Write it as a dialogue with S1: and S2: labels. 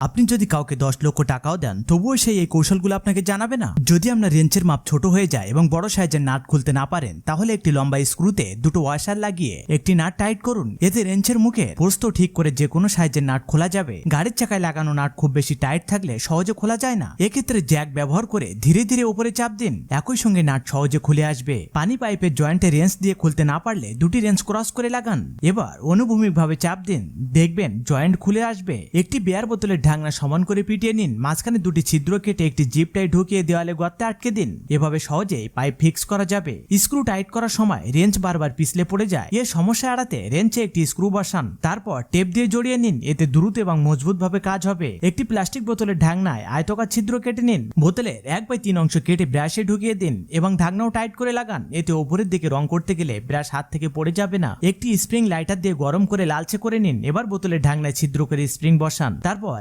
S1: আপনি যদি কাউকে 10 লক্ষ টাকাও দেন তবুও সেই এই কৌশলগুলো আপনাকে জানাবে না। যদি আপনার রেঞ্চের মাপ ছোট হয়ে যায় এবং বড় সাইজের নাট খুলতে না পারেন তাহলে একটি লম্বা স্ক্রুতে দুটো ওয়াশার লাগিয়ে একটি নাট টাইট করুন। এতে রেঞ্চের মুখে প্রস্থ ঠিক করে যে কোনো সাইজের নাট খোলা যাবে। গাড়ির চাকায় লাগানো নাট খুব বেশি টাইট থাকলে সহজে খোলা যায় না। এক্ষেত্রে জ্যাক ব্যবহার করে ধীরে ধীরে উপরে চাপ দিন, একই সঙ্গে নাট সহজে খুলে আসবে। পানি পাইপের জয়েন্টে রেঞ্চ দিয়ে খুলতে না পারলে দুটি রেঞ্চ ক্রস করে লাগান। এবার অনুভূমিকভাবে চাপ দিন, দেখবেন জয়েন্ট খুলে আসবে। একটি বিয়ার বোতলের ঢাকনা সমান করে পিটিয়ে নিন, মাঝখানে দুটি ছিদ্র কেটে একটি জিপ টাই ঢুকিয়ে দেওয়ালে গর্তে আটকে দিন। এভাবে সহজেই পাইপ ফিক্স করা যাবে। স্ক্রু টাইট করার সময় রেঞ্চ বারবার পিছলে পড়ে যায়, এ সমস্যা এড়াতে রেঞ্চে একটি স্ক্রু বসান, তারপর টেপ দিয়ে জড়িয়ে নিন। এতে দ্রুত এবং মজবুত ভাবে কাজ হবে। একটি প্লাস্টিক বোতলের ঢাকনায় আয়তাকার ছিদ্র কেটে নিন, বোতলের 1/3 অংশ কেটে ব্রাশে ঢুকিয়ে দিন এবং ঢাকনাও টাইট করে লাগান। এতে উপরের দিকে রং করতে গেলে ব্রাশ হাত থেকে পড়ে যাবে না। একটি স্প্রিং লাইটার দিয়ে গরম করে লালচে করে নিন। এবার বোতলের ঢাকনায় ছিদ্র করে স্প্রিং বসান, তারপর